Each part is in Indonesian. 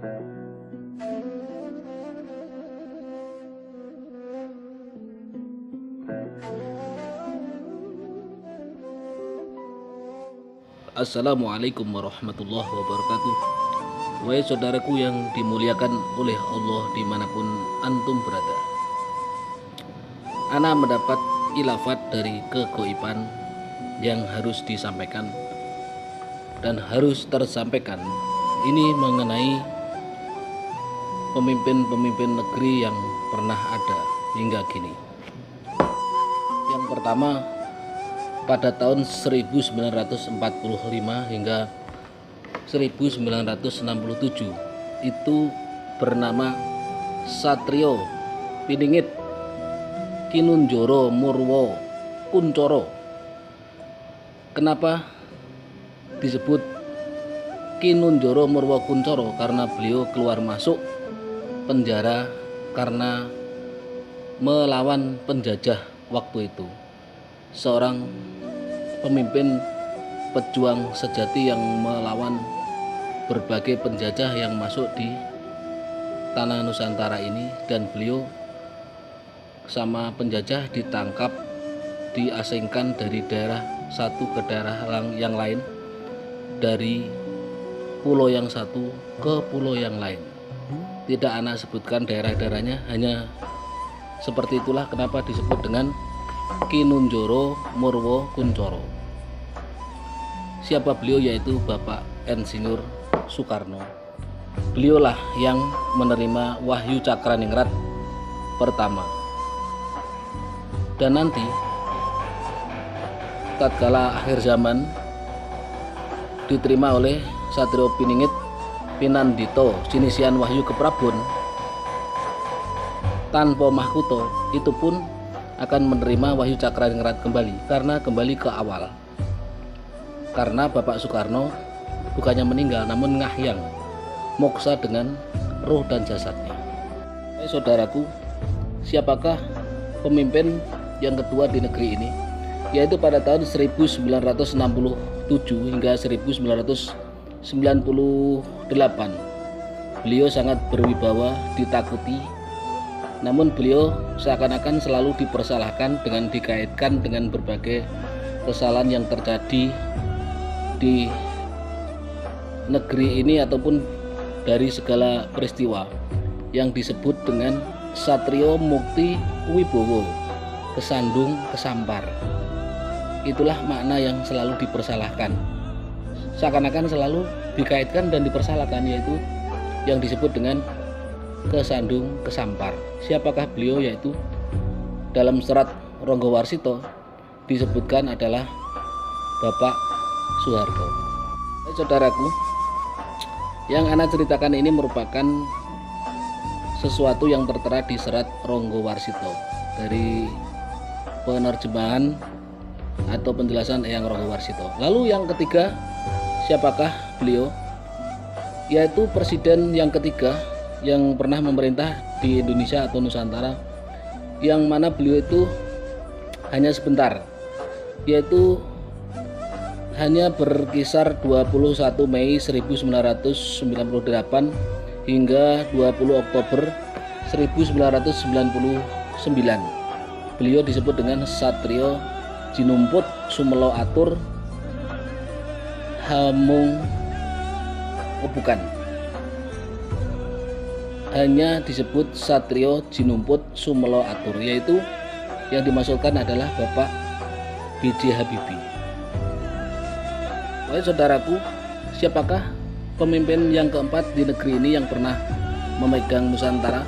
Assalamualaikum warahmatullahi wabarakatuh. Wahai saudaraku yang dimuliakan oleh Allah dimanapun antum berada, ana mendapat ilafat dari kegoiban yang harus disampaikan dan harus tersampaikan. Ini mengenai pemimpin-pemimpin negeri yang pernah ada hingga kini. Yang pertama, pada tahun 1945 hingga 1967 itu bernama Satrio Piningit Kinunjoro Murwo Kuncoro. Kenapa disebut Kinunjoro Murwo Kuncoro? Karena beliau keluar masuk penjara karena melawan penjajah waktu itu. Seorang pemimpin pejuang sejati yang melawan berbagai penjajah yang masuk di tanah Nusantara ini, dan beliau sama penjajah ditangkap, diasingkan dari daerah satu ke daerah yang lain, dari pulau yang satu ke pulau yang lain. Tidak anak sebutkan daerah-daerahnya, hanya seperti itulah kenapa disebut dengan Kinunjoro Murwo Kuncoro. Siapa beliau? Yaitu Bapak Insinyur Soekarno. Beliaulah yang menerima Wahyu Cakraningrat pertama. Dan nanti tatkala akhir zaman diterima oleh Satrio Piningit Pinandito Sinisian Wahyu Keprabon tanpa mahkota, itu pun akan menerima Wahyu Cakraningrat kembali, karena kembali ke awal. Karena Bapak Soekarno bukannya meninggal, namun ngahyang, moksa dengan roh dan jasadnya. Saudaraku, siapakah pemimpin yang kedua di negeri ini? Yaitu pada tahun 1967 hingga 1998. Beliau sangat berwibawa, ditakuti. Namun beliau seakan-akan selalu dipersalahkan dengan dikaitkan dengan berbagai kesalahan yang terjadi di negeri ini ataupun dari segala peristiwa yang disebut dengan Satrio Mukti Wibowo, kesandung kesampar. Itulah makna yang selalu dipersalahkan, seakan-akan selalu dikaitkan dan dipersalahkan, yaitu yang disebut dengan kesandung kesampar. Siapakah beliau? Yaitu dalam serat Ronggowarsito disebutkan adalah Bapak Soeharto. Saudaraku, yang ana ceritakan ini merupakan sesuatu yang tertera di serat Ronggowarsito dari penerjemahan atau penjelasan Eyang Ronggowarsito. Lalu yang ketiga, siapakah beliau? Yaitu presiden yang ketiga yang pernah memerintah di Indonesia atau Nusantara, yang mana beliau itu hanya sebentar, yaitu hanya berkisar 21 Mei 1998 hingga 20 Oktober 1999. Beliau disebut dengan Satrio Jinumput Sumelo Atur Hamung, hanya disebut Satrio Jinumput Sumelo Atur, yaitu yang dimaksudkan adalah Bapak B.J. Habibie. Baik saudaraku, siapakah pemimpin yang keempat di negeri ini yang pernah memegang Nusantara?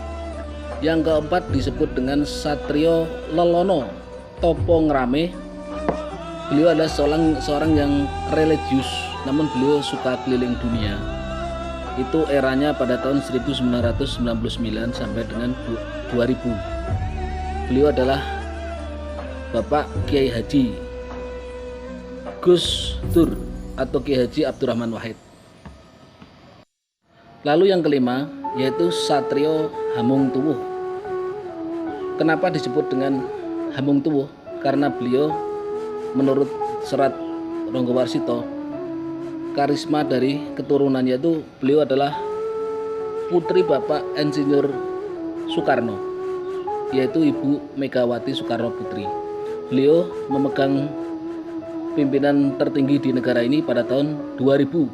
Yang keempat disebut dengan Satrio Lelono Topo Ngrame. Beliau adalah seorang yang religius, namun beliau suka keliling dunia. Itu eranya pada tahun 1999 sampai dengan 2000. Beliau adalah Bapak Kiai Haji Gus Dur atau Kiai Haji Abdurrahman Wahid. Lalu yang kelima yaitu Satrio Hamungtuwuh. Kenapa disebut dengan Hamungtuwuh? Karena beliau menurut serat Ronggowarsito, karisma dari keturunannya itu beliau adalah putri Bapak Insinyur Soekarno, yaitu Ibu Megawati Soekarno Putri. Beliau memegang pimpinan tertinggi di negara ini pada tahun 2000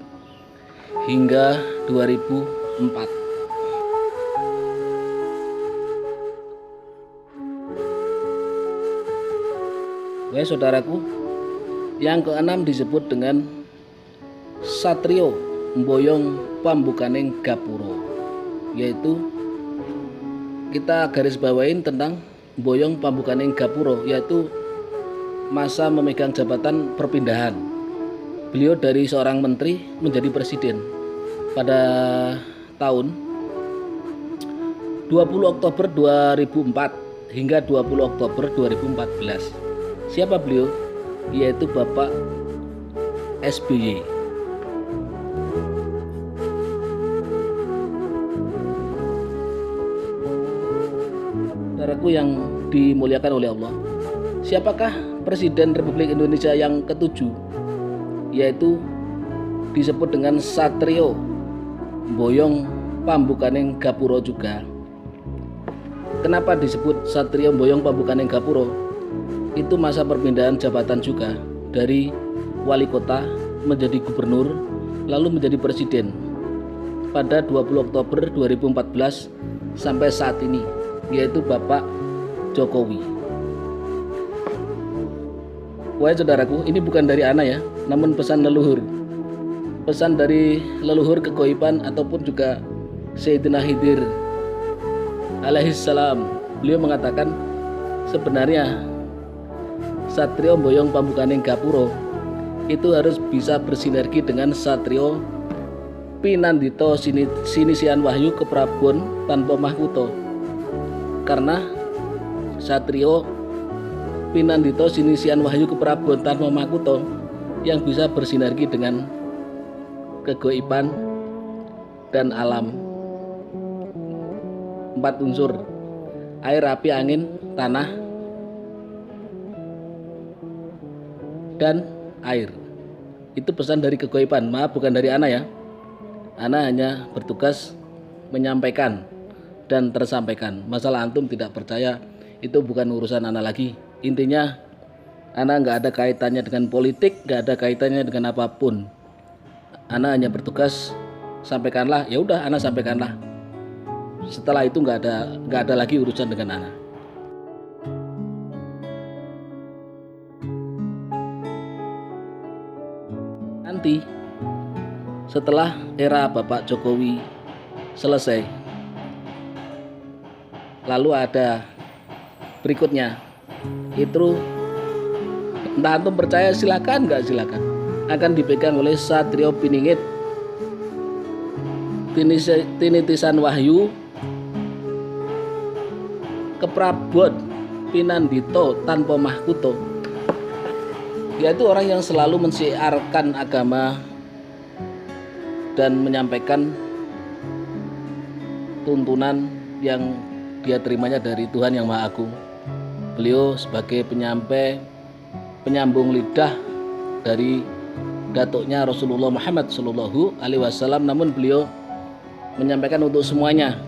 hingga 2004. Oke saudaraku, yang keenam disebut dengan Satrio Mboyong Pambukaning Gapura, yaitu kita garis bawain tentang Mboyong Pambukaning Gapura, yaitu masa memegang jabatan perpindahan. Beliau dari seorang menteri menjadi presiden pada tahun 20 Oktober 2004 hingga 20 Oktober 2014. Siapa beliau? Yaitu Bapak SBY. Saudaraku yang dimuliakan oleh Allah, siapakah Presiden Republik Indonesia yang ketujuh? Yaitu disebut dengan Satrio Mboyong Pambukaning Gapura juga. Kenapa disebut Satrio Mboyong Pambukaning Gapura? Itu masa perpindahan jabatan juga, dari wali kota menjadi gubernur lalu menjadi presiden pada 20 Oktober 2014 sampai saat ini, yaitu Bapak Jokowi. Wahai saudaraku, ini bukan dari ana ya, namun pesan leluhur. Pesan dari leluhur kegoiban ataupun juga Sayyidina Khidir alaihissalam. Beliau mengatakan sebenarnya Satrio Mboyong Pambukaning Gapura itu harus bisa bersinergi dengan Satrio Pinandito Sinisian Wahyu Keprabon Tanpa Mahkota. Karena Satrio Pinandito Sinisian Wahyu Keprabon Tanpa Mahkota yang bisa bersinergi dengan kegoiban dan alam. 4 unsur: air, api, angin, tanah, dan air. Itu pesan dari kegoiban. Maaf, bukan dari ana ya. Ana hanya bertugas menyampaikan dan tersampaikan. Masalah antum tidak percaya, itu bukan urusan ana lagi. Intinya ana nggak ada kaitannya dengan politik, nggak ada kaitannya dengan apapun. Ana hanya bertugas sampaikanlah, ya udah ana sampaikanlah. Setelah itu nggak ada lagi urusan dengan ana. Nanti setelah era Bapak Jokowi selesai, lalu ada berikutnya, itu entah antum percaya silakan, nggak silakan, akan dipegang oleh Satrio Piningit Tinitisan Wahyu Keprabon Pinandito Tanpa Mahkota, yaitu orang yang selalu mensiarkan agama dan menyampaikan tuntunan yang dia terimanya dari Tuhan Yang Maha Agung. Beliau sebagai penyambung lidah dari datuknya Rasulullah Muhammad Sallallahu Alaihi Wasallam, namun beliau menyampaikan untuk semuanya,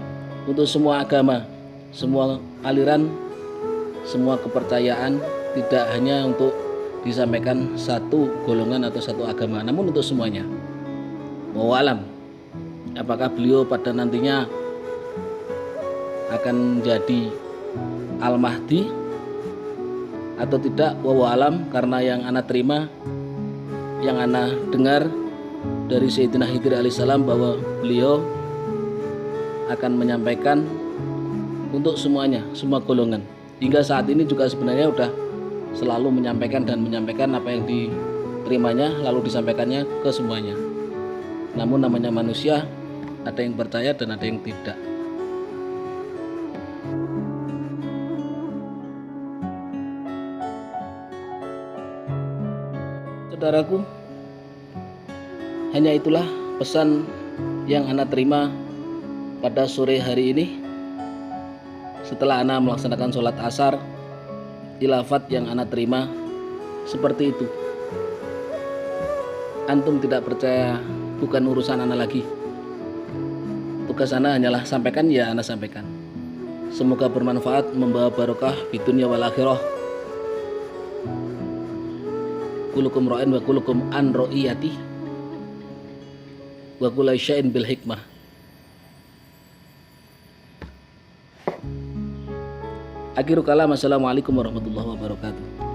untuk semua agama, semua aliran, semua kepercayaan, tidak hanya untuk disampaikan satu golongan atau satu agama, namun untuk semuanya. Wallahu alam, apakah beliau pada nantinya akan menjadi Al-Mahdi atau tidak, wallahu alam. Karena yang ana terima, yang ana dengar dari Sayyidina Khidir alaihissalam, bahwa beliau akan menyampaikan untuk semuanya, semua golongan. Hingga saat ini juga sebenarnya sudah selalu menyampaikan apa yang diterimanya lalu disampaikannya ke semuanya. Namun namanya manusia, ada yang percaya dan ada yang tidak. Saudaraku, hanya itulah pesan yang ana terima pada sore hari ini. Setelah ana melaksanakan sholat asar, khilafat yang ana terima seperti itu. Antum tidak percaya, bukan urusan ana lagi. Tugas ana hanyalah sampaikan, ya ana sampaikan. Semoga bermanfaat, membawa barokah di dunia wal akhirah. Kulukum ra'in wa kulukum an ra'iyati wa kullu syai'in bil hikmah. Akhirul kalam, assalamualaikum warahmatullahi wabarakatuh.